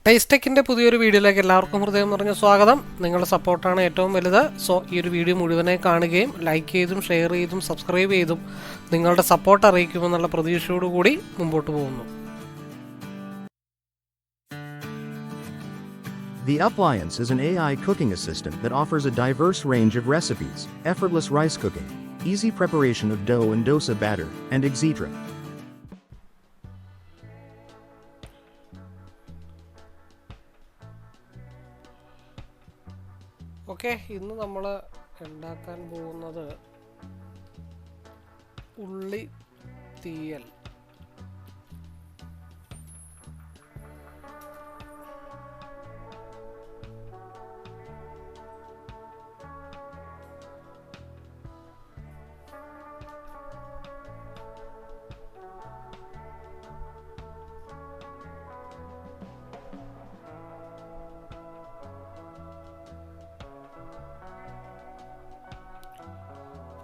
ടേസ്റ്റെക്കിൻ്റെ പുതിയൊരു വീഡിയോയിലേക്ക് എല്ലാവർക്കും ഹൃദയം നിറഞ്ഞ സ്വാഗതം. നിങ്ങളുടെ സപ്പോർട്ടാണ് ഏറ്റവും വലുത്. സോ ഈ ഒരു വീഡിയോ മുഴുവനായി കാണുകയും ലൈക്ക് ചെയ്തും ഷെയർ ചെയ്തും സബ്സ്ക്രൈബ് ചെയ്തും നിങ്ങളുടെ സപ്പോർട്ട് അറിയിക്കുമെന്നുള്ള പ്രതീക്ഷയോടുകൂടി മുമ്പോട്ട് പോകുന്നു. The Appliance is an AI cooking assistant that offers a diverse range of recipes, effortless rice cooking, easy preparation of dough and dosa batter, and etc. Okay, ഇന്ന് നമ്മൾ ഉണ്ടാക്കാൻ പോകുന്നത് ഉള്ളി തീയൽ.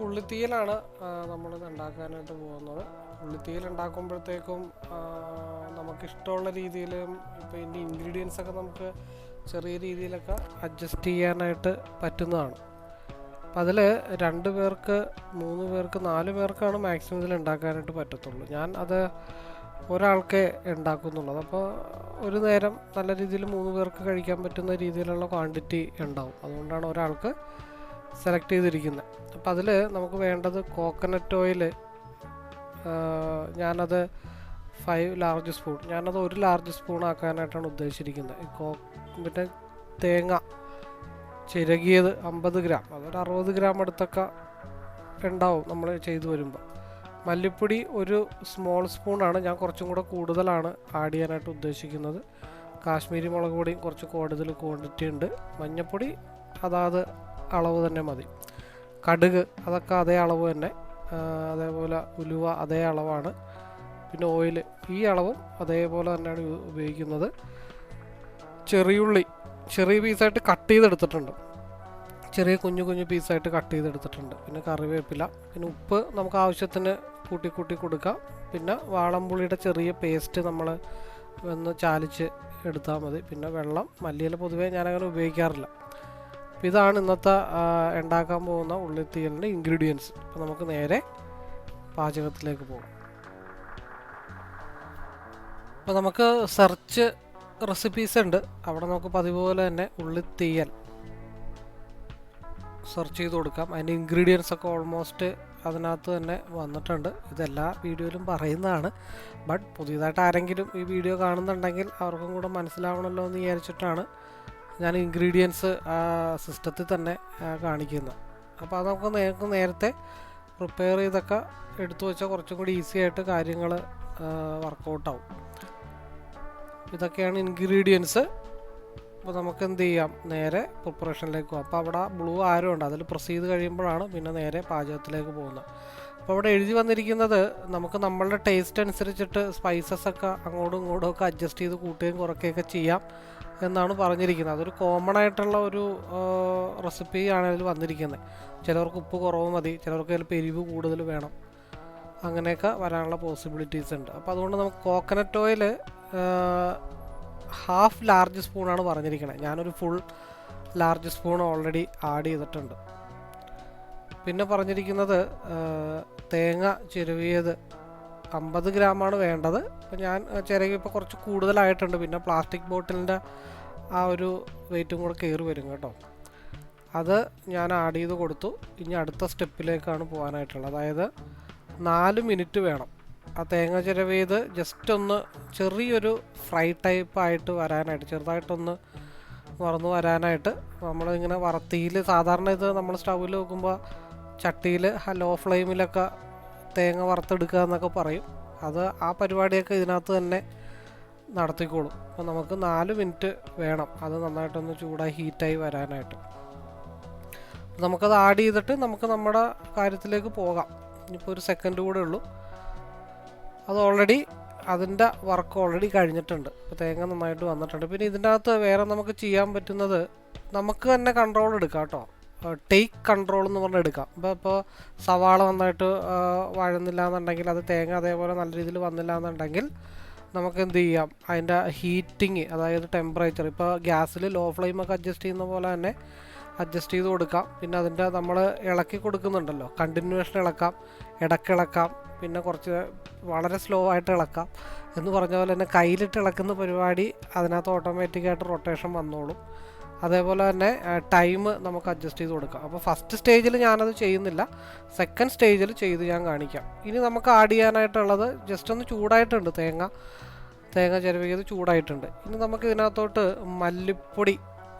ഉള്ളിത്തീയലാണ് നമ്മളിത് ഉണ്ടാക്കാനായിട്ട് പോകുന്നത്. ഉള്ളിത്തീയൽ ഉണ്ടാക്കുമ്പോഴത്തേക്കും നമുക്കിഷ്ടമുള്ള രീതിയിലും ഇപ്പോൾ ഇതിൻ്റെ ഇൻഗ്രീഡിയൻസ് ഒക്കെ നമുക്ക് ചെറിയ രീതിയിലൊക്കെ അഡ്ജസ്റ്റ് ചെയ്യാനായിട്ട് പറ്റുന്നതാണ്. അപ്പം അതിൽ 2 പേർക്ക് 3 പേർക്ക് 4 പേർക്കാണ് മാക്സിമം ഇതിൽ ഉണ്ടാക്കാനായിട്ട് പറ്റത്തുള്ളൂ. ഞാൻ അത് ഒരാൾക്കേ ഉണ്ടാക്കുന്നുള്ളത്. അപ്പോൾ ഒരു നേരം നല്ല രീതിയിൽ 3 പേർക്ക് കഴിക്കാൻ പറ്റുന്ന രീതിയിലുള്ള ക്വാണ്ടിറ്റി ഉണ്ടാവും. അതുകൊണ്ടാണ് ഒരാൾക്ക് സെലക്ട് ചെയ്തിരിക്കുന്നത്. അപ്പം അതിൽ നമുക്ക് വേണ്ടത് കോക്കനട്ട് ഓയിൽ. ഞാനത് 5 ലാർജ് സ്പൂൺ, ഞാനത് 1 ലാർജ് സ്പൂൺ ആക്കാനായിട്ടാണ് ഉദ്ദേശിച്ചിരിക്കുന്നത്. പിന്നെ തേങ്ങ ചിരകിയത് 50 ഗ്രാം, അതൊരു 60 ഗ്രാം അടുത്തൊക്കെ ഉണ്ടാവും നമ്മൾ ചെയ്തു വരുമ്പോൾ. മല്ലിപ്പൊടി ഒരു സ്മോൾ സ്പൂണാണ്, ഞാൻ കുറച്ചും കൂടെ കൂടുതലാണ് ആഡ് ചെയ്യാനായിട്ട് ഉദ്ദേശിക്കുന്നത്. കാശ്മീരി മുളക് പൊടിയും കുറച്ച് കൂടുതൽ ക്വാണ്ടിറ്റി ഉണ്ട്. മഞ്ഞൾപ്പൊടി അതാത് അളവ് തന്നെ മതി. കടുക് അതൊക്കെ അതേ അളവ് തന്നെ. അതേപോലെ ഉലുവ അതേ അളവാണ്. പിന്നെ ഓയിൽ ഈ അളവും അതേപോലെ തന്നെയാണ് ഉപയോഗിക്കുന്നത്. ചെറിയുള്ളി ചെറിയ പീസായിട്ട് കട്ട് ചെയ്തെടുത്തിട്ടുണ്ട്, ചെറിയ കുഞ്ഞു പീസായിട്ട് കട്ട് ചെയ്തെടുത്തിട്ടുണ്ട്. പിന്നെ കറിവേപ്പില, പിന്നെ ഉപ്പ് നമുക്ക് ആവശ്യത്തിന് കൂട്ടി കൊടുക്കാം. പിന്നെ വാളംപുളിയുടെ ചെറിയ പേസ്റ്റ് നമ്മൾ ഒന്ന് ചാലിച്ച് എടുത്താൽ മതി. പിന്നെ വെള്ളം, മല്ലിയില പൊതുവേ ഞാനങ്ങനെ ഉപയോഗിക്കാറില്ല. ഇതാണ് ഇന്നത്തെ ഉണ്ടാക്കാൻ പോകുന്ന ഉള്ളിത്തീയലിൻ്റെ ഇൻഗ്രീഡിയൻസ്. അപ്പോൾ നമുക്ക് നേരെ പാചകത്തിലേക്ക് പോകാം. അപ്പോൾ നമുക്ക് സെർച്ച് റെസിപ്പീസ് ഉണ്ട്, അവിടെ നമുക്ക് പതിപോലെ തന്നെ ഉള്ളിത്തീയൽ സെർച്ച് ചെയ്ത് കൊടുക്കാം. അതിൻ്റെ ഇൻഗ്രീഡിയൻസ് ഒക്കെ ഓൾമോസ്റ്റ് അതിനകത്ത് തന്നെ വന്നിട്ടുണ്ട്. ഇതെല്ലാ വീഡിയോയിലും പറയുന്നതാണ്, ബട്ട് പുതിയതായിട്ട് ആരെങ്കിലും ഈ വീഡിയോ കാണുന്നുണ്ടെങ്കിൽ അവർക്കും കൂടെ മനസ്സിലാവണമല്ലോ എന്ന് വിചാരിച്ചിട്ടാണ് ഞാൻ ഇൻഗ്രീഡിയൻസ് സിസ്റ്റത്തിൽ തന്നെ കാണിക്കുന്നത്. അപ്പോൾ അത് നമുക്ക് നേരത്തെ പ്രിപ്പയർ ചെയ്തൊക്കെ എടുത്തു വെച്ചാൽ കുറച്ചും കൂടി ഈസി ആയിട്ട് കാര്യങ്ങൾ വർക്കൗട്ടാവും. ഇതൊക്കെയാണ് ഇൻഗ്രീഡിയൻസ്. അപ്പോൾ നമുക്ക് എന്ത് ചെയ്യാം, നേരെ പ്രിപ്പറേഷനിലേക്ക് പോകാം. അപ്പോൾ അവിടെ ബ്ലൂ ആരോ ഉണ്ട്, അതിൽ പ്രസ് ചെയ്ത് കഴിയുമ്പോഴാണ് പിന്നെ നേരെ പാചകത്തിലേക്ക് പോകുന്നത്. അപ്പോൾ അവിടെ എഴുതി വന്നിരിക്കുന്നത് നമുക്ക് നമ്മളുടെ ടേസ്റ്റ് അനുസരിച്ചിട്ട് സ്പൈസസ് ഒക്കെ അങ്ങോട്ടും ഇങ്ങോട്ടും ഒക്കെ അഡ്ജസ്റ്റ് ചെയ്ത് കൂട്ടുകയും കുറയ്ക്കുകയൊക്കെ ചെയ്യാം എന്നാണ് പറഞ്ഞിരിക്കുന്നത്. അതൊരു കോമൺ ആയിട്ടുള്ള ഒരു റെസിപ്പിയാണ് അതിൽ വന്നിരിക്കുന്നത്. ചിലർക്ക് ഉപ്പ് കുറവ് മതി, ചിലർക്ക് ചിലപ്പോൾ എരിവ് കൂടുതൽ വേണം, അങ്ങനെയൊക്കെ വരാനുള്ള പോസിബിലിറ്റീസ് ഉണ്ട്. അപ്പോൾ അതുകൊണ്ട് നമുക്ക് കോക്കനട്ട് ഓയിൽ 1/2 ലാർജ് സ്പൂണാണ് പറഞ്ഞിരിക്കുന്നത്. ഞാനൊരു full large spoon already add ചെയ്തിട്ടുണ്ട്. പിന്നെ പറഞ്ഞിരിക്കുന്നത് തേങ്ങ ചിരവിയത് 50 ഗ്രാമാണ് വേണ്ടത്. അപ്പോൾ ഞാൻ ചിരവിയപ്പോൾ കുറച്ച് കൂടുതലായിട്ടുണ്ട്. പിന്നെ പ്ലാസ്റ്റിക് ബോട്ടിലിൻ്റെ ആ ഒരു വെയിറ്റും കൂടെ കയറി വരും കേട്ടോ. അത് ഞാൻ ആഡ് ചെയ്ത് കൊടുത്തു. ഇനി അടുത്ത സ്റ്റെപ്പിലേക്കാണ് പോകാനായിട്ടുള്ളത്. അതായത് 4 മിനിറ്റ് വേണം ആ തേങ്ങ ചിരവിയത് ജസ്റ്റ് ഒന്ന് ചെറിയൊരു ഫ്രൈ ടൈപ്പായിട്ട് വരാനായിട്ട്, ചെറുതായിട്ടൊന്ന് വറന്ന് വരാനായിട്ട്. നമ്മളിങ്ങനെ വറുത്തിയിൽ സാധാരണ ഇത് നമ്മൾ സ്റ്റൗവിൽ വെക്കുമ്പോൾ ചട്ടിയിൽ ലോ ഫ്ലെയിമിലൊക്കെ തേങ്ങ വറുത്തെടുക്കുക എന്നൊക്കെ പറയും. അത് ആ പരിപാടിയൊക്കെ ഇതിനകത്ത് തന്നെ നടത്തിക്കോളും. അപ്പോൾ നമുക്ക് 4 മിനിറ്റ് വേണം അത് നന്നായിട്ടൊന്ന് ചൂടായി ഹീറ്റായി വരാനായിട്ട്. നമുക്കത് ആഡ് ചെയ്തിട്ട് നമുക്ക് നമ്മുടെ കാര്യത്തിലേക്ക് പോകാം. ഇനിയിപ്പോൾ ഒരു സെക്കൻഡ് കൂടെ ഉള്ളൂ. അത് ഓൾറെഡി അതിൻ്റെ വർക്ക് ഓൾറെഡി കഴിഞ്ഞിട്ടുണ്ട്. ഇപ്പോൾ തേങ്ങ നന്നായിട്ട് വന്നിട്ടുണ്ട്. പിന്നെ ഇതിൻ്റെ അകത്ത് വേറെ നമുക്ക് ചെയ്യാൻ പറ്റുന്നത്, നമുക്ക് തന്നെ കൺട്രോൾ എടുക്കാം കേട്ടോ. ടേക്ക് കൺട്രോൾ എന്ന് പറഞ്ഞ് എടുക്കാം. ഇപ്പോൾ സവാള നന്നായിട്ട് വഴന്നില്ല എന്നുണ്ടെങ്കിൽ, അത് തേങ്ങ അതേപോലെ നല്ല രീതിയിൽ വന്നില്ല എന്നുണ്ടെങ്കിൽ നമുക്ക് എന്ത് ചെയ്യാം, അതിൻ്റെ ഹീറ്റിങ്, അതായത് ടെമ്പറേച്ചർ, ഇപ്പോൾ ഗ്യാസിൽ ലോ ഫ്ലെയിമൊക്കെ അഡ്ജസ്റ്റ് ചെയ്യുന്ന പോലെ തന്നെ അഡ്ജസ്റ്റ് ചെയ്ത് കൊടുക്കാം. പിന്നെ അതിൻ്റെ നമ്മൾ ഇളക്കി കൊടുക്കുന്നുണ്ടല്ലോ, കണ്ടിന്യൂവേഷൻ ഇളക്കാം, ഇടയ്ക്കിളക്കാം, പിന്നെ കുറച്ച് വളരെ സ്ലോ ആയിട്ട് ഇളക്കാം എന്ന് പറഞ്ഞ പോലെ തന്നെ കയ്യിലിട്ട് ഇളക്കുന്ന പരിപാടി അതിനകത്ത് ഓട്ടോമാറ്റിക്കായിട്ട് റൊട്ടേഷൻ വന്നോളും. അതേപോലെ തന്നെ ടൈം നമുക്ക് അഡ്ജസ്റ്റ് ചെയ്ത് കൊടുക്കാം. അപ്പോൾ ഫസ്റ്റ് സ്റ്റേജിൽ ഞാനത് ചെയ്യുന്നില്ല, സെക്കൻഡ് സ്റ്റേജിൽ ചെയ്ത് ഞാൻ കാണിക്കാം. ഇനി നമുക്ക് ആഡ് ചെയ്യാനായിട്ടുള്ളത് ജസ്റ്റ് ഒന്ന് ചൂടായിട്ടുണ്ട്, തേങ്ങ ചിരവിയത് ചൂടായിട്ടുണ്ട്. ഇനി നമുക്ക് ഇതിനകത്തോട്ട് മല്ലിപ്പൊടി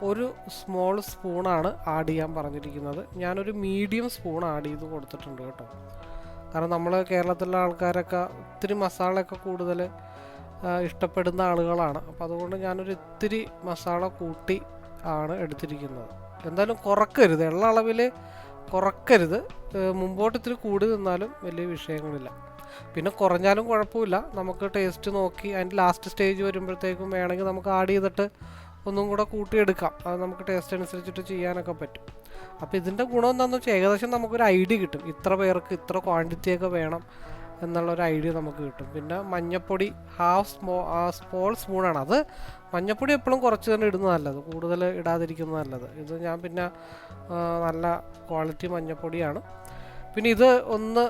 ഒരു സ്മോൾ സ്പൂണാണ് ആഡ് ചെയ്യാൻ പറഞ്ഞിരിക്കുന്നത്. ഞാനൊരു മീഡിയം സ്പൂൺ ആഡ് ചെയ്ത് കൊടുത്തിട്ടുണ്ട് കേട്ടോ. കാരണം നമ്മൾ കേരളത്തിലെ ആൾക്കാരൊക്കെ ഒത്തിരി മസാലയൊക്കെ കൂടുതൽ ഇഷ്ടപ്പെടുന്ന ആളുകളാണ്. അപ്പോൾ അതുകൊണ്ട് ഞാനൊരു ഇത്തിരി മസാല കൂട്ടി ആണ് എടുത്തിരിക്കുന്നത്. എന്തായാലും കുറക്കരുത്, എള്ള അളവിൽ കുറക്കരുത്. മുമ്പോട്ട് ഇത്തിരി കൂടി നിന്നാലും വലിയ വിഷയങ്ങളില്ല. പിന്നെ കുറഞ്ഞാലും കുഴപ്പമില്ല, നമുക്ക് ടേസ്റ്റ് നോക്കി അതിൻ്റെ ലാസ്റ്റ് സ്റ്റേജ് വരുമ്പോഴത്തേക്കും വേണമെങ്കിൽ നമുക്ക് ആഡ് ചെയ്തിട്ട് ഒന്നും കൂടെ കൂട്ടിയെടുക്കാം. അത് നമുക്ക് ടേസ്റ്റ് അനുസരിച്ചിട്ട് ചെയ്യാനൊക്കെ പറ്റും. അപ്പോൾ ഇതിൻ്റെ ഗുണം എന്താണെന്ന് വെച്ചാൽ ഏകദേശം നമുക്കൊരു ഐഡിയ കിട്ടും, ഇത്ര പേർക്ക് ഇത്ര ക്വാണ്ടിറ്റിയൊക്കെ വേണം എന്നുള്ളൊരു ഐഡിയ നമുക്ക് കിട്ടും. പിന്നെ മഞ്ഞൾപ്പൊടി സ്മോൾ സ്പൂണാണ്. അത് മഞ്ഞൾപ്പൊടി എപ്പോഴും കുറച്ച് തന്നെ ഇടുന്നത് നല്ലത്, കൂടുതൽ ഇടാതിരിക്കുന്നത് നല്ലത്. ഇത് ഞാൻ പിന്നെ നല്ല ക്വാളിറ്റി മഞ്ഞൾപ്പൊടിയാണ്. പിന്നെ ഇത് ഒന്ന്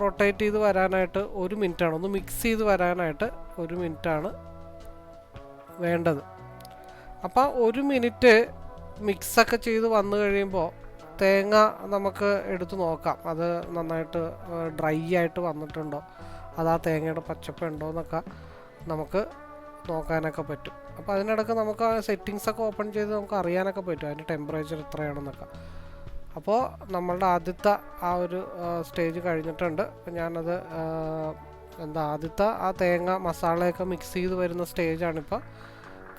റൊട്ടേറ്റ് ചെയ്ത് വരാനായിട്ട് 1 മിനിറ്റാണ്, ഒന്ന് മിക്സ് ചെയ്ത് വരാനായിട്ട് 1 മിനിറ്റാണ് വേണ്ടത്. അപ്പോൾ 1 മിനിറ്റ് മിക്സൊക്കെ ചെയ്ത് വന്നു കഴിയുമ്പോൾ തേങ്ങ നമുക്ക് എടുത്ത് നോക്കാം, അത് നന്നായിട്ട് ഡ്രൈ ആയിട്ട് വന്നിട്ടുണ്ടോ, അത് ആ തേങ്ങയുടെ പച്ചപ്പുണ്ടോ എന്നൊക്കെ നമുക്ക് നോക്കാനൊക്കെ പറ്റും. അപ്പോൾ അതിനിടയ്ക്ക് നമുക്ക് സെറ്റിങ്സൊക്കെ ഓപ്പൺ ചെയ്ത് നമുക്ക് അറിയാനൊക്കെ പറ്റും അതിൻ്റെ ടെമ്പറേച്ചർ എത്രയാണെന്നൊക്കെ. അപ്പോൾ നമ്മളുടെ ആദ്യത്തെ ആ ഒരു സ്റ്റേജ് കഴിഞ്ഞിട്ടുണ്ട്. അപ്പോൾ ഞാനത് ആദ്യത്തെ ആ തേങ്ങ മസാലയൊക്കെ മിക്സ് ചെയ്ത് വരുന്ന സ്റ്റേജാണിപ്പോൾ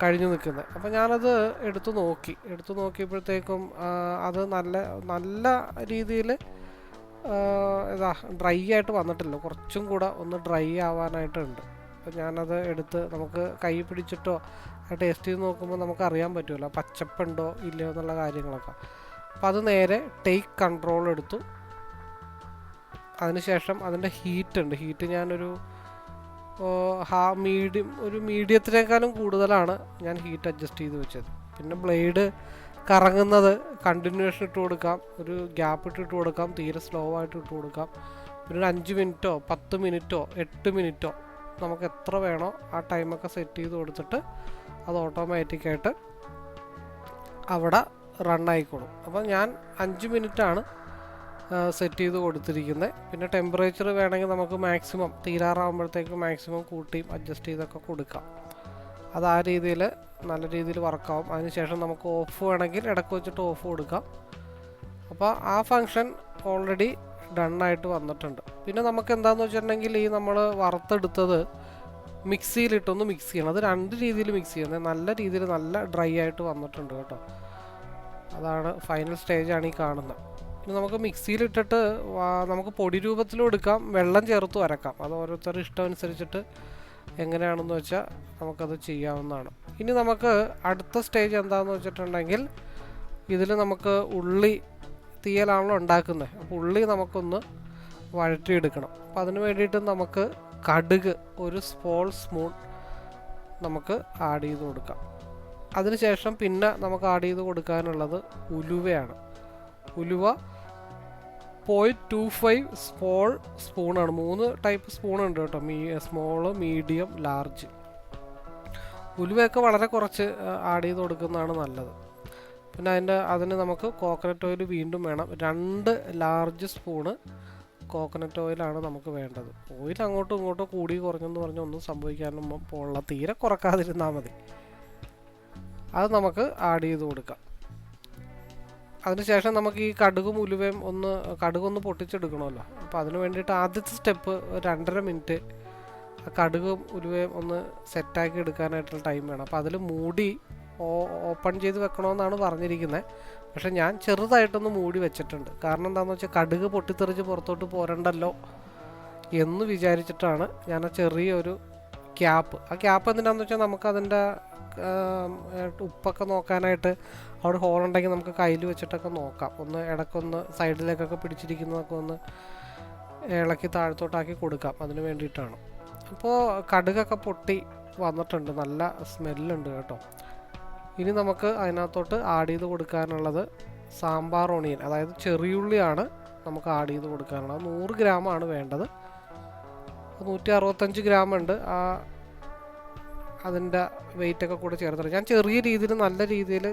കഴിഞ്ഞു നിൽക്കുന്നത്. അപ്പോൾ ഞാനത് എടുത്തു നോക്കിയപ്പോഴത്തേക്കും അത് നല്ല രീതിയിൽ ഡ്രൈ ആയിട്ട് വന്നിട്ടില്ല, കുറച്ചും കൂടെ ഒന്ന് ഡ്രൈ ആവാനായിട്ടുണ്ട്. അപ്പോൾ ഞാനത് എടുത്ത് നമുക്ക് കൈ പിടിച്ചിട്ടോ ടേസ്റ്റ് ചെയ്ത് നോക്കുമ്പോൾ നമുക്ക് അറിയാൻ പറ്റുമല്ലോ പച്ചപ്പുണ്ടോ ഇല്ലയോ എന്നുള്ള കാര്യങ്ങളൊക്കെ. അപ്പോൾ അത് നേരെ ടേക്ക് കൺട്രോൾ എടുത്തു. അതിനുശേഷം അതിൻ്റെ ഹീറ്റ് ഞാനൊരു മീഡിയത്തിനേക്കാളും കൂടുതലാണ് ഞാൻ ഹീറ്റ് അഡ്ജസ്റ്റ് ചെയ്ത് വെച്ചത്. പിന്നെ ബ്ലേഡ് കറങ്ങുന്നത് കണ്ടിന്യൂവേഷൻ ഇട്ട് കൊടുക്കാം, ഒരു ഗ്യാപ്പ് ഇട്ട് കൊടുക്കാം, തീരെ സ്ലോ ആയിട്ട് ഇട്ട് കൊടുക്കാം. പിന്നെ ഒരു 5 മിനിറ്റോ 10 മിനിറ്റോ 8 മിനിറ്റോ നമുക്ക് എത്ര വേണോ ആ ടൈമൊക്കെ സെറ്റ് ചെയ്ത് കൊടുത്തിട്ട് അത് ഓട്ടോമാറ്റിക്കായിട്ട് അവിടെ റണ്ണായിക്കോളും. അപ്പോൾ ഞാൻ 5 മിനിറ്റാണ് സെറ്റ് ചെയ്ത് കൊടുത്തിരിക്കുന്നത്. പിന്നെ ടെമ്പറേച്ചർ വേണമെങ്കിൽ നമുക്ക് മാക്സിമം തീരാറാകുമ്പോഴത്തേക്ക് മാക്സിമം കൂട്ടിയും അഡ്ജസ്റ്റ് ചെയ്തൊക്കെ കൊടുക്കാം. അത് ആ രീതിയിൽ നല്ല രീതിയിൽ വർക്കാവും. അതിനുശേഷം നമുക്ക് ഓഫ് വേണമെങ്കിൽ ഇടയ്ക്ക് വെച്ചിട്ട് ഓഫ് കൊടുക്കാം. അപ്പോൾ ആ ഫങ്ഷൻ ഓൾറെഡി ഡണ്ണായിട്ട് വന്നിട്ടുണ്ട്. പിന്നെ നമുക്ക് എന്താണെന്ന് വെച്ചിട്ടുണ്ടെങ്കിൽ ഈ നമ്മൾ വറുത്തെടുത്തത് മിക്സിയിലിട്ടൊന്ന് മിക്സ് ചെയ്യണം. അത് 2 രീതിയിൽ മിക്സ് ചെയ്യുന്നത്, നല്ല രീതിയിൽ നല്ല ഡ്രൈ ആയിട്ട് വന്നിട്ടുണ്ട് കേട്ടോ. അതാണ് ഫൈനൽ സ്റ്റേജാണ് ഈ കാണുന്നത്. ഇനി നമുക്ക് മിക്സിയിലിട്ടിട്ട് നമുക്ക് പൊടി രൂപത്തിലും എടുക്കാം, വെള്ളം ചേർത്ത് അരക്കാം. അത് ഓരോരുത്തരുടെ ഇഷ്ടം അനുസരിച്ചിട്ട് എങ്ങനെയാണെന്ന് വെച്ചാൽ നമുക്കത് ചെയ്യാവുന്നതാണ്. ഇനി നമുക്ക് അടുത്ത സ്റ്റേജ് എന്താണെന്ന് വെച്ചിട്ടുണ്ടെങ്കിൽ ഇതിൽ നമുക്ക് ഉള്ളി തീയലാണല്ലോ ഉണ്ടാക്കുന്നത്. അപ്പോൾ ഉള്ളി നമുക്കൊന്ന് വഴറ്റിയെടുക്കണം. അപ്പോൾ അതിന് വേണ്ടിയിട്ട് നമുക്ക് കടുക് ഒരു സ്പൂൺ നമുക്ക് ആഡ് ചെയ്ത് കൊടുക്കാം. അതിനുശേഷം പിന്നെ നമുക്ക് ആഡ് ചെയ്ത് കൊടുക്കാനുള്ളത് ഉലുവയാണ്. ഉലുവ 0.25 സ്പൂണാണ്. 3 ടൈപ്പ് സ്പൂണുണ്ട് കേട്ടോ, സ്മോള്, മീഡിയം, ലാർജ്. ഉലുവയൊക്കെ വളരെ കുറച്ച് ആഡ് ചെയ്ത് കൊടുക്കുന്നതാണ് നല്ലത്. പിന്നെ അതിന് നമുക്ക് കോക്കനട്ട് ഓയിൽ വീണ്ടും വേണം. 2 ലാർജ് സ്പൂണ് കോക്കനട്ട് ഓയിലാണ് നമുക്ക് വേണ്ടത്. ഓയിൽ അങ്ങോട്ടും ഇങ്ങോട്ടും കൂടി കുറഞ്ഞെന്ന് പറഞ്ഞാൽ ഒന്നും സംഭവിക്കാനും പോലുള്ള, തീരെ കുറക്കാതിരുന്നാൽ മതി. അത് നമുക്ക് ആഡ് ചെയ്ത് കൊടുക്കാം. അതിനുശേഷം നമുക്ക് ഈ കടുകും ഉലുവയും കടുകൊന്ന് പൊട്ടിച്ചെടുക്കണമല്ലോ. അപ്പോൾ അതിന് വേണ്ടിയിട്ട് ആദ്യത്തെ സ്റ്റെപ്പ് 2.5 മിനിറ്റ് കടുകും ഉലുവയും ഒന്ന് സെറ്റാക്കി എടുക്കാനായിട്ടുള്ള ടൈം വേണം. അപ്പോൾ അതിൽ മൂടി ഓപ്പൺ ചെയ്ത് വെക്കണമെന്നാണ് പറഞ്ഞിരിക്കുന്നത്. പക്ഷേ ഞാൻ ചെറുതായിട്ടൊന്ന് മൂടി വെച്ചിട്ടുണ്ട്. കാരണം എന്താണെന്ന് വെച്ചാൽ കടുക് പൊട്ടിത്തെറിച്ച് പുറത്തോട്ട് പോരണ്ടല്ലോ എന്ന് വിചാരിച്ചിട്ടാണ് ഞാൻ ആ ചെറിയൊരു ക്യാപ്പ്. ആ ക്യാപ്പ് എന്തിനാണെന്ന് വെച്ചാൽ നമുക്കതിൻ്റെ ഉപ്പൊക്കെ നോക്കാനായിട്ട് അവിടെ ഹോളുണ്ടെങ്കിൽ നമുക്ക് കയ്യിൽ വെച്ചിട്ടൊക്കെ നോക്കാം. ഒന്ന് ഇടയ്ക്കൊന്ന് സൈഡിലേക്കൊക്കെ പിടിച്ചിരിക്കുന്നതൊക്കെ ഒന്ന് ഇളക്കി താഴത്തോട്ടാക്കി കൊടുക്കാം. അതിന് വേണ്ടിയിട്ടാണ്. അപ്പോൾ കടുകൊക്കെ പൊട്ടി വന്നിട്ടുണ്ട്, നല്ല സ്മെല്ലുണ്ട് കേട്ടോ. ഇനി നമുക്ക് അതിനകത്തോട്ട് ആഡ് ചെയ്ത് കൊടുക്കാനുള്ളത് സാമ്പാർ ഓണിയൻ, അതായത് ചെറിയുള്ളിയാണ് നമുക്ക് ആഡ് ചെയ്ത് കൊടുക്കാനുള്ളത്. 100 ഗ്രാമാണ് വേണ്ടത്. 165 ഗ്രാം ഉണ്ട്. അതിൻ്റെ വെയിറ്റൊക്കെ കൂടെ ചേർത്തിട്ട് ഞാൻ ചെറിയ രീതിയിൽ, നല്ല രീതിയിൽ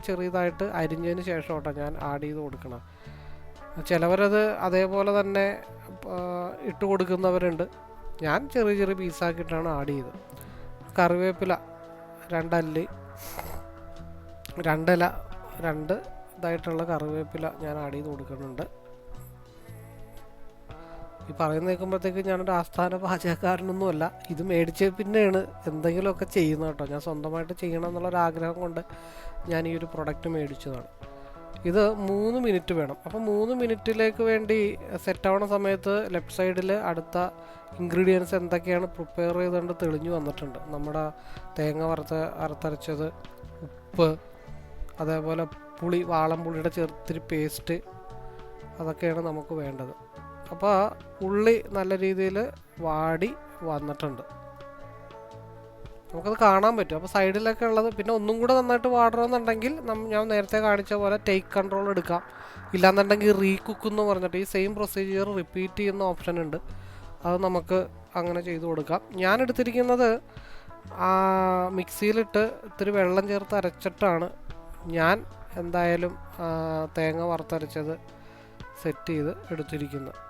ചെറിയതായിട്ട് അരിഞ്ഞതിന് ശേഷം കേട്ടോ ഞാൻ ആഡ് ചെയ്ത് കൊടുക്കണം. ചിലവരത് അതേപോലെ തന്നെ ഇട്ട് കൊടുക്കുന്നവരുണ്ട്. ഞാൻ ചെറിയ പീസാക്കിയിട്ടാണ് ആഡ് ചെയ്തത്. കറിവേപ്പില 2 അല്ലി, 2 ഇല, 2 ഇതായിട്ടുള്ള കറിവേപ്പില ഞാൻ ആഡ് ചെയ്ത് കൊടുക്കുന്നുണ്ട്. ഈ പറയുന്ന കേൾക്കുമ്പോഴത്തേക്ക് ഞാനൊരു ആസ്ഥാന പാചകക്കാരനൊന്നുമല്ല, ഇത് മേടിച്ച് പിന്നെയാണ് എന്തെങ്കിലുമൊക്കെ ചെയ്യുന്നത് കേട്ടോ. ഞാൻ സ്വന്തമായിട്ട് ചെയ്യണം എന്നുള്ളൊരാഗ്രഹം കൊണ്ട് ഞാൻ ഈ ഒരു പ്രൊഡക്റ്റ് മേടിച്ചതാണ്. ഇത് 3 മിനിറ്റ് വേണം. അപ്പോൾ 3 മിനിറ്റിലേക്ക് വേണ്ടി സെറ്റ് ആവുന്ന സമയത്ത് ലെഫ്റ്റ് സൈഡിൽ അടുത്ത ഇൻഗ്രീഡിയൻസ് എന്തൊക്കെയാണ് പ്രിപ്പയർ ചെയ്തുകൊണ്ട് തെളിഞ്ഞു വന്നിട്ടുണ്ട്. നമ്മുടെ തേങ്ങ വറുത്തരച്ചത്, ഉപ്പ്, അതേപോലെ പുളി, വാളംപുളിയുടെ ചെറുത്തിരി പേസ്റ്റ്, അതൊക്കെയാണ് നമുക്ക് വേണ്ടത്. അപ്പോൾ ഉള്ളി നല്ല രീതിയിൽ വാടി വന്നിട്ടുണ്ട്, നമുക്കത് കാണാൻ പറ്റും. അപ്പോൾ സൈഡിലൊക്കെ ഉള്ളത് പിന്നെ ഒന്നും കൂടെ നന്നായിട്ട് വാടണമെന്നുണ്ടെങ്കിൽ ഞാൻ നേരത്തെ കാണിച്ച പോലെ ടേക്ക് കൺട്രോൾ എടുക്കാം. ഇല്ലാന്നുണ്ടെങ്കിൽ റീകുക്ക് എന്ന് പറഞ്ഞിട്ട് ഈ സെയിം പ്രൊസീജിയർ റിപ്പീറ്റ് ചെയ്യുന്ന ഓപ്ഷൻ ഉണ്ട്, അത് നമുക്ക് അങ്ങനെ ചെയ്ത് കൊടുക്കാം. ഞാൻ എടുത്തിരിക്കുന്നത് മിക്സിയിലിട്ട് ഇത്തിരി വെള്ളം ചേർത്ത് അരച്ചിട്ടാണ് ഞാൻ എന്തായാലും തേങ്ങ വറുത്തരച്ചത് സെറ്റ് ചെയ്ത് എടുത്തിരിക്കുന്നത്.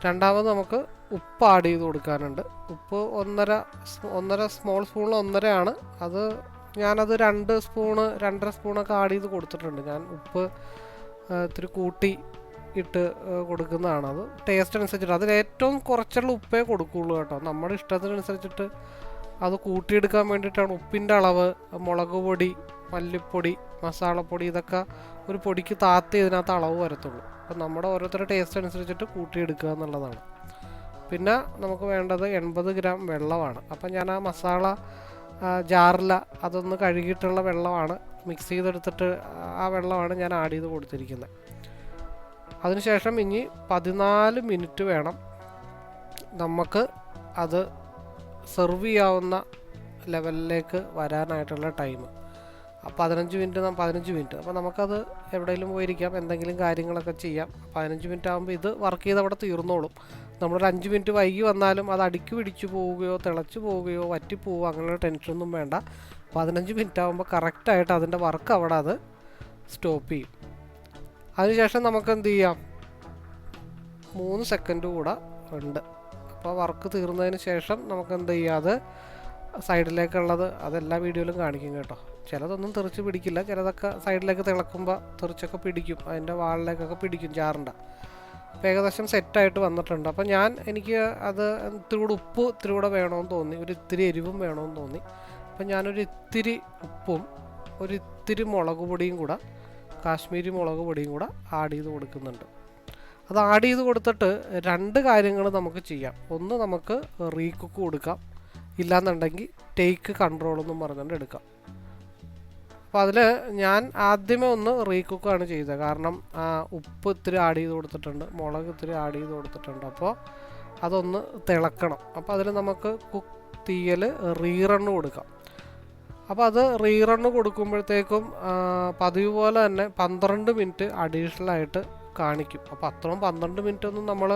രണ്ടാമത് നമുക്ക് ഉപ്പ് ആഡ് ചെയ്ത് കൊടുക്കാനുണ്ട്. ഉപ്പ് 1.5 സ്മോൾ സ്പൂണിൽ 1.5 ആണ്. അത് ഞാനത് 2 സ്പൂണ് 2.5 സ്പൂണൊക്കെ ആഡ് ചെയ്ത് കൊടുത്തിട്ടുണ്ട്. ഞാൻ ഉപ്പ് ഇത്തിരി കൂട്ടി ഇട്ട് കൊടുക്കുന്നതാണ്. അത് ടേസ്റ്റ് അനുസരിച്ചിട്ട്, അതിൽ ഏറ്റവും കുറച്ചുള്ള ഉപ്പേ കൊടുക്കുകയുള്ളൂ കേട്ടോ. നമ്മുടെ ഇഷ്ടത്തിനനുസരിച്ചിട്ട് അത് കൂട്ടിയെടുക്കാൻ വേണ്ടിയിട്ടാണ്. ഉപ്പിൻ്റെ അളവ്, മുളക് പൊടി, മല്ലിപ്പൊടി, മസാലപ്പൊടി, ഇതൊക്കെ ഒരു പൊടിക്ക് താത്തി ഇതിനകത്ത് അളവ് വരത്തുള്ളൂ. അപ്പം നമ്മുടെ ഓരോരുത്തരുടെ ടേസ്റ്റ് അനുസരിച്ചിട്ട് കൂട്ടിയെടുക്കുക എന്നുള്ളതാണ്. പിന്നെ നമുക്ക് വേണ്ടത് 80 ഗ്രാം വെള്ളമാണ്. അപ്പം ഞാൻ ആ മസാല ജാറില അതൊന്ന് കഴുകിയിട്ടുള്ള വെള്ളമാണ്, മിക്സ് ചെയ്തെടുത്തിട്ട് ആ വെള്ളമാണ് ഞാൻ ആഡ് ചെയ്ത് കൊടുത്തിരിക്കുന്നത്. അതിനുശേഷം ഇനി 14 മിനിറ്റ് വേണം നമുക്ക് അത് സെർവ് ചെയ്യാവുന്ന ലെവലിലേക്ക് വരാനായിട്ടുള്ള ടൈം. 15 മിനിറ്റ്. അപ്പോൾ നമുക്കത് എവിടെയെങ്കിലും പോയിരിക്കാം, എന്തെങ്കിലും കാര്യങ്ങളൊക്കെ ചെയ്യാം. 15 മിനിറ്റ് ആകുമ്പോൾ ഇത് വർക്ക് ചെയ്ത് അവിടെ തീർന്നോളും. നമ്മളൊരു 5 മിനിറ്റ് വൈകി വന്നാലും അത് അടിക്ക് പിടിച്ചു പോവുകയോ തിളച്ച് പോവുകയോ വറ്റിപ്പോവുകയോ അങ്ങനെയുള്ള ടെൻഷനൊന്നും വേണ്ട. 15 മിനിറ്റ് ആകുമ്പോൾ കറക്റ്റായിട്ട് അതിൻ്റെ വർക്ക് അവിടെ അത് സ്റ്റോപ്പ് ചെയ്യും. അതിനുശേഷം നമുക്ക് എന്ത് ചെയ്യാം, 3 സെക്കൻഡ് കൂടെ ഉണ്ട്. അപ്പോൾ വർക്ക് തീർന്നതിന് ശേഷം നമുക്ക് എന്ത് ചെയ്യാം, അത് സൈഡിലേക്കുള്ളത് അതെല്ലാ വീഡിയോയിലും കാണിക്കും കേട്ടോ. ചിലതൊന്നും തെറിച്ച് പിടിക്കില്ല, ചിലതൊക്കെ സൈഡിലേക്ക് തിളക്കുമ്പോൾ തെറിച്ചൊക്കെ പിടിക്കും, അതിൻ്റെ വാളിലേക്കൊക്കെ പിടിക്കും ജാറിൻ്റെ. അപ്പോൾ ഏകദേശം സെറ്റായിട്ട് വന്നിട്ടുണ്ട്. അപ്പോൾ എനിക്ക് അത് ഇത്തിരി കൂടെ ഉപ്പ് ഇത്തിരി കൂടെ വേണമെന്ന് തോന്നി, ഒരു ഇത്തിരി എരിവും വേണമെന്ന് തോന്നി. അപ്പം ഞാനൊരു ഇത്തിരി ഉപ്പും ഒരു ഇത്തിരി മുളക് പൊടിയും കൂടെ, കാശ്മീരി മുളക് പൊടിയും കൂടെ ആഡ് ചെയ്ത് കൊടുക്കുന്നുണ്ട്. അത് ആഡ് ചെയ്ത് കൊടുത്തിട്ട് 2 കാര്യങ്ങൾ നമുക്ക് ചെയ്യാം. ഒന്ന്, നമുക്ക് റീകുക്ക് കൊടുക്കാം, ഇല്ലാന്നുണ്ടെങ്കിൽ ടേക്ക് കൺട്രോൾ എന്നും പറഞ്ഞുകൊണ്ട് എടുക്കാം. അപ്പോൾ അതിൽ ഞാൻ ആദ്യമേ ഒന്ന് റീകുക്കാണ് ചെയ്തത്. കാരണം ഉപ്പ് ഇത്തിരി ആഡ് ചെയ്ത് കൊടുത്തിട്ടുണ്ട്, മുളക് ഇത്തിരി ആഡ് ചെയ്ത് കൊടുത്തിട്ടുണ്ട്. അപ്പോൾ അതൊന്ന് തിളക്കണം. അപ്പോൾ അതിൽ നമുക്ക് തീയൽ റീറണ്ണ് കൊടുക്കാം. അപ്പോൾ അത് റീറണ്ണ് കൊടുക്കുമ്പോഴത്തേക്കും പതിവ് പോലെ തന്നെ 12 മിനിറ്റ് അഡീഷണലായിട്ട് കാണിക്കും. അപ്പോൾ അത്രയും 12 മിനിറ്റ് ഒന്നും നമ്മൾ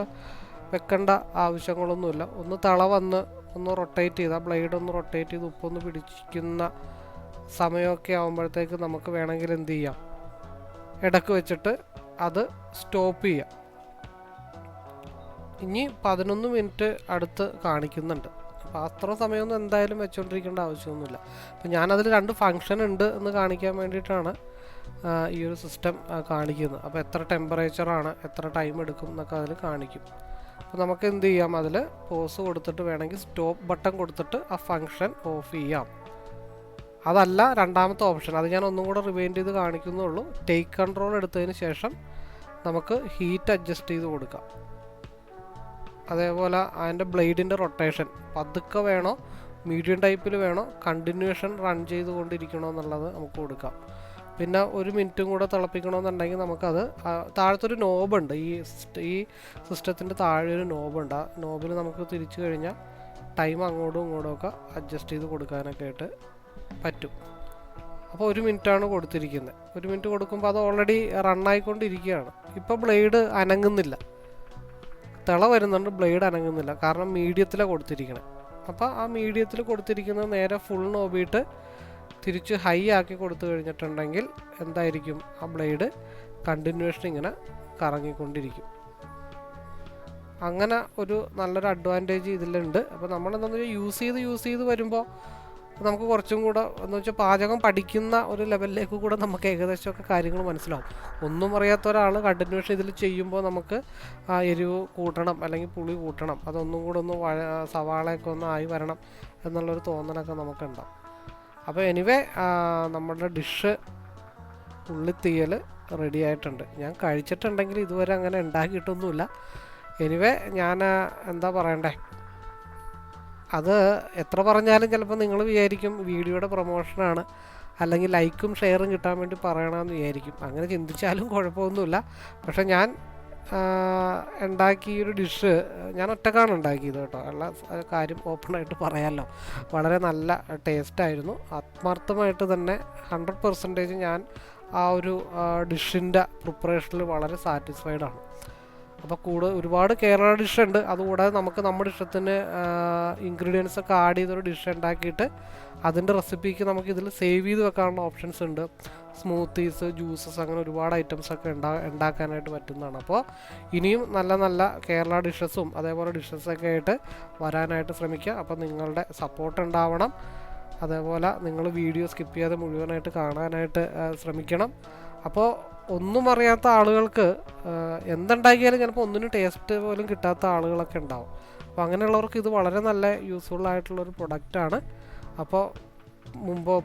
വെക്കേണ്ട ആവശ്യങ്ങളൊന്നുമില്ല. ഒന്ന് തള വന്ന് ഒന്ന് റൊട്ടേറ്റ് ചെയ്ത്, ആ ബ്ലേഡ് ഒന്ന് റൊട്ടേറ്റ് ചെയ്ത് ഉപ്പൊന്ന് പിടിക്കുന്ന സമയമൊക്കെ ആകുമ്പോഴത്തേക്ക് നമുക്ക് വേണമെങ്കിൽ എന്ത് ചെയ്യാം, ഇടയ്ക്ക് വെച്ചിട്ട് അത് സ്റ്റോപ്പ് ചെയ്യാം. ഇനി 11 മിനിറ്റ് അടുത്ത് കാണിക്കുന്നുണ്ട്. അപ്പോൾ അത്ര സമയമൊന്നും എന്തായാലും വെച്ചുകൊണ്ടിരിക്കേണ്ട ആവശ്യമൊന്നുമില്ല. അപ്പോൾ ഞാനതിൽ 2 ഫങ്ഷൻ ഉണ്ട് എന്ന് കാണിക്കാൻ വേണ്ടിയിട്ടാണ് ഈ ഒരു സിസ്റ്റം കാണിക്കുന്നത്. അപ്പോൾ എത്ര ടെമ്പറേച്ചറാണ്, എത്ര ടൈം എടുക്കും എന്നൊക്കെ അതിൽ കാണിക്കും. അപ്പോൾ നമുക്ക് എന്ത് ചെയ്യാം, അതിൽ പോസ് കൊടുത്തിട്ട് വേണമെങ്കിൽ സ്റ്റോപ്പ് ബട്ടൺ കൊടുത്തിട്ട് ആ ഫങ്ഷൻ ഓഫ് ചെയ്യാം. അതല്ല രണ്ടാമത്തെ ഓപ്ഷൻ, അത് ഞാൻ ഒന്നും കൂടെ റിവൈൻഡ് ചെയ്ത് കാണിക്കുന്നുള്ളൂ. ടേക്ക് കൺട്രോൾ എടുത്തതിന് ശേഷം നമുക്ക് ഹീറ്റ് അഡ്ജസ്റ്റ് ചെയ്ത് കൊടുക്കാം. അതേപോലെ അതിൻ്റെ ബ്ലേഡിൻ്റെ റൊട്ടേഷൻ പതുക്കെ വേണോ, മീഡിയം ടൈപ്പിൽ വേണോ, കണ്ടിന്യൂഷൻ റൺ ചെയ്തുകൊണ്ടിരിക്കണോ എന്നുള്ളത് നമുക്ക് കൊടുക്കാം. പിന്നെ 1 മിനിറ്റും കൂടെ തിളപ്പിക്കണമെന്നുണ്ടെങ്കിൽ നമുക്കത് താഴത്തൊരു നോബുണ്ട്, ഈ സിസ്റ്റത്തിൻ്റെ താഴെ ഒരു നോബുണ്ട്. ആ നോബിൽ നമുക്ക് തിരിച്ചു കഴിഞ്ഞാൽ ടൈം അങ്ങോട്ടും ഇങ്ങോട്ടും ഒക്കെ അഡ്ജസ്റ്റ് ചെയ്ത് കൊടുക്കാനൊക്കെ ആയിട്ട് പറ്റും. അപ്പോൾ 1 മിനിറ്റാണ് കൊടുത്തിരിക്കുന്നത്. 1 മിനിറ്റ് കൊടുക്കുമ്പോൾ അത് ഓൾറെഡി റണ്ണായിക്കൊണ്ടിരിക്കുകയാണ്. ഇപ്പോൾ ബ്ലേഡ് അനങ്ങുന്നില്ല, തിള വരുന്നുണ്ട്, ബ്ലേഡ് അനങ്ങുന്നില്ല, കാരണം മീഡിയത്തിലാണ് കൊടുത്തിരിക്കണേ. അപ്പോൾ ആ മീഡിയത്തിൽ കൊടുത്തിരിക്കുന്നത് നേരെ ഫുൾ നോബിയിട്ട് തിരിച്ച് ഹൈ ആക്കി കൊടുത്തു കഴിഞ്ഞിട്ടുണ്ടെങ്കിൽ എന്തായിരിക്കും, ആ ബ്ലേഡ് കണ്ടിന്യൂഷൻ ഇങ്ങനെ കറങ്ങിക്കൊണ്ടിരിക്കും. അങ്ങനെ ഒരു നല്ലൊരു അഡ്വാൻറ്റേജ് ഇതിലുണ്ട്. അപ്പോൾ നമ്മളെന്താണെന്ന് വെച്ചാൽ യൂസ് ചെയ്ത് വരുമ്പോൾ നമുക്ക് കുറച്ചും കൂടെ എന്ന് വെച്ചാൽ പാചകം പഠിക്കുന്ന ഒരു ലെവലിലേക്ക് കൂടെ നമുക്ക് ഏകദേശമൊക്കെ കാര്യങ്ങൾ മനസ്സിലാവും. ഒന്നും അറിയാത്ത ഒരാൾ കണ്ടിന്യൂഷൻ ഇതിൽ ചെയ്യുമ്പോൾ നമുക്ക് എരിവ് കൂട്ടണം അല്ലെങ്കിൽ പുളി കൂട്ടണം, അതൊന്നും കൂടെ ഒന്ന് സവാളയൊക്കെ ഒന്ന് ആയി വരണം എന്നുള്ളൊരു തോന്നലൊക്കെ നമുക്കുണ്ടാവും. അപ്പോൾ എനിവേ നമ്മുടെ ഡിഷ് ഉള്ളിത്തീയൽ റെഡി ആയിട്ടുണ്ട്. ഞാൻ കഴിച്ചിട്ടുണ്ടെങ്കിൽ ഇതുവരെ അങ്ങനെ ഉണ്ടാക്കിയിട്ടൊന്നുമില്ല. എനിവേ ഞാൻ എന്താ പറയണ്ടേ, അത് എത്ര പറഞ്ഞാലും ചിലപ്പോൾ നിങ്ങൾ വിചാരിക്കും വീഡിയോയുടെ പ്രൊമോഷനാണ് അല്ലെങ്കിൽ ലൈക്കും ഷെയറും കിട്ടാൻ വേണ്ടി പറയണമെന്ന് വിചാരിക്കും. അങ്ങനെ ചിന്തിച്ചാലും കുഴപ്പമൊന്നുമില്ല. പക്ഷെ ഞാൻ ഉണ്ടാക്കിയൊരു ഡിഷ് ഞാൻ ഒറ്റക്കാണ് ഉണ്ടാക്കിയത് കേട്ടോ, ഉള്ള കാര്യം ഓപ്പണായിട്ട് പറയാമല്ലോ. വളരെ നല്ല ടേസ്റ്റായിരുന്നു. ആത്മാർത്ഥമായിട്ട് തന്നെ 100% ഞാൻ ആ ഒരു ഡിഷിൻ്റെ പ്രിപ്പറേഷനിൽ വളരെ സാറ്റിസ്ഫൈഡാണ്. അപ്പോൾ ഒരുപാട് കേരള ഡിഷുണ്ട്. അതുകൂടാതെ നമുക്ക് നമ്മുടെ ഇഷ്ടത്തിന് ഇൻഗ്രീഡിയൻസ് ഒക്കെ ആഡ് ചെയ്തൊരു ഡിഷ് ഉണ്ടാക്കിയിട്ട് അതിൻ്റെ റെസിപ്പിക്ക് നമുക്ക് ഇതിൽ സേവ് ചെയ്ത് വെക്കാനുള്ള ഓപ്ഷൻസ് ഉണ്ട്. സ്മൂത്തീസ്, ജ്യൂസസ്, അങ്ങനെ ഒരുപാട് ഐറ്റംസൊക്കെ ഉണ്ടാക്കാനായിട്ട് പറ്റുന്നതാണ്. അപ്പോൾ ഇനിയും നല്ല നല്ല കേരള ഡിഷസും അതേപോലെ ഡിഷസൊക്കെ ആയിട്ട് വരാനായിട്ട് ശ്രമിക്കുക. അപ്പോൾ നിങ്ങളുടെ സപ്പോർട്ട് ഉണ്ടാവണം. അതേപോലെ നിങ്ങൾ വീഡിയോ സ്കിപ്പ് ചെയ്യാതെ മുഴുവനായിട്ട് കാണാനായിട്ട് ശ്രമിക്കണം. അപ്പോൾ ഒന്നും അറിയാത്ത ആളുകൾക്ക് എന്തുണ്ടാക്കിയാലും ചിലപ്പോൾ ഒന്നിനും ടേസ്റ്റ് പോലും കിട്ടാത്ത ആളുകളൊക്കെ ഉണ്ടാവും. അപ്പോൾ അങ്ങനെയുള്ളവർക്ക് ഇത് വളരെ നല്ല യൂസ്ഫുൾ ആയിട്ടുള്ളൊരു പ്രൊഡക്റ്റാണ്. അപ്പോൾ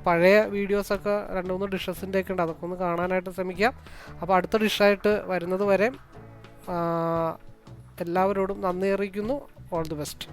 പഴയ വീഡിയോസൊക്കെ 2-3 ഡിഷസിൻ്റെയൊക്കെ ഉണ്ട്, അതൊക്കെ ഒന്ന് കാണാനായിട്ട് ശ്രമിക്കാം. അപ്പോൾ അടുത്ത ഡിഷായിട്ട് വരുന്നത് വരെ എല്ലാവരോടും നന്ദി അറിയിക്കുന്നു. All the best.